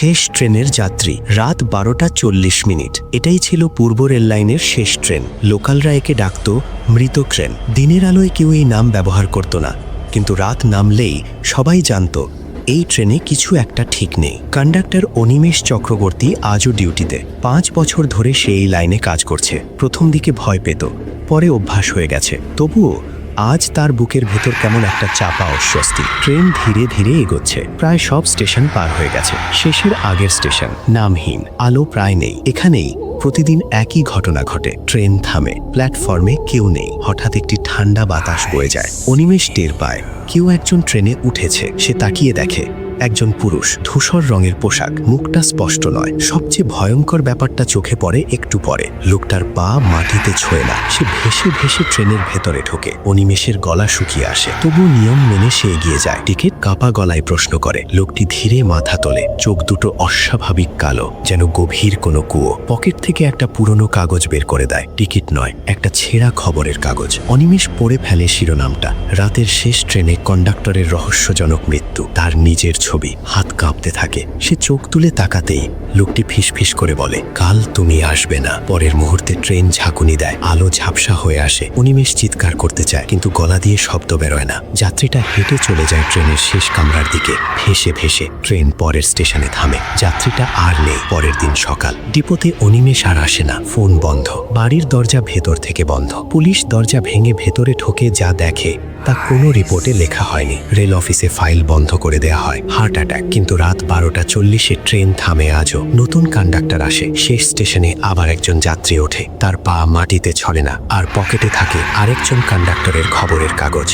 শেষ ট্রেনের যাত্রী। রাত 12:40। এটাই ছিল পূর্ব রেল লাইনের শেষ ট্রেন। লোকালরা একে ডাকত মৃত ট্রেন। দিনের আলোয় কেউ এই নাম ব্যবহার করত না, কিন্তু রাত নামলেই সবাই জানত এই ট্রেনে কিছু একটা ঠিক নেই। কন্ডাক্টর অনিমেষ চক্রবর্তী আজও ডিউটিতে। 5 বছর ধরে সে এই লাইনে কাজ করছে। প্রথম দিকে ভয় পেত, পরে অভ্যাস হয়ে গেছে। তবুও আজ তার বুকের ভেতর কেমন একটা চাপা অস্বস্তি। ট্রেন ধীরে ধীরে এগোচ্ছে। প্রায় সব স্টেশন পার হয়ে গেছে। শেষের আগের স্টেশন নামহীন, আলো প্রায় নেই। এখানেই প্রতিদিন একই ঘটনা ঘটে। ট্রেন থামে, প্ল্যাটফর্মে কেউ নেই। হঠাৎ একটি ঠান্ডা বাতাস বয়ে যায়। অনিমেষ টের পায় কেউ একজন ট্রেনে উঠেছে। সে তাকিয়ে দেখে একজন পুরুষ, ধূসর রঙের পোশাক, মুখটা স্পষ্ট নয়। সবচেয়ে ভয়ঙ্কর ব্যাপারটা চোখে পড়ে একটু পরে। লোকটার পা মাটিতে ছোঁয় না। সে ভেসে ভেসে ট্রেনের ভেতরে ঢোকে। অনিমেষের গলা শুকিয়ে আসে, তবু নিয়ম মেনে সে এগিয়ে যায়। টিকিট? কাপা গলায় প্রশ্ন করে। লোকটি ধীরে মাথা তোলে। চোখ দুটো অস্বাভাবিক কালো, যেন গভীর কোনো কুয়ো। পকেট থেকে একটা পুরনো কাগজ বের করে দেয়। টিকিট নয়, একটা ছেঁড়া খবরের কাগজ। অনিমেষ পড়ে ফেলে শিরোনামটা। রাতের শেষ ট্রেনে কন্ডাক্টরের রহস্যজনক মৃত্যু। তার নিজের ছবি। হাত কাঁপতে থাকে। সে চোখ তুলে তাকাতেই লোকটি ফিসফিস করে বলে, কাল তুমি আসবে না। পরের মুহূর্তে ট্রেন ঝাঁকুনি দেয়। আলো ঝাপসা হয়ে আসে। অনিমেষ চিৎকার করতে চায়, কিন্তু গলা দিয়ে শব্দ বেরোয় না। যাত্রীটা হেঁটে চলে যায় ট্রেনের শেষ কামরার দিকে। ভেসে ভেসে ট্রেন পরের স্টেশনে থামে। যাত্রীটা আর নেই। পরের দিন সকাল। ডিপোতে অনিমেষ আর আসে না। ফোন বন্ধ। বাড়ির দরজা ভেতর থেকে বন্ধ। পুলিশ দরজা ভেঙে ভেতরে ঢোকে, যা দেখে তা কোনো রিপোর্টে লেখা হয়নি। রেল অফিসে ফাইল বন্ধ করে দেয়া হয়। Heart attack. কিন্তু রাত 12:40 ট্রেন থামে আজও। নতুন কন্ডাক্টর আসে। শেষ স্টেশনে আবার একজন যাত্রী ওঠে। তার পা মাটিতে ছড়ে না, আর পকেটে থাকে আরেকজন কন্ডাক্টরের খবরের কাগজ।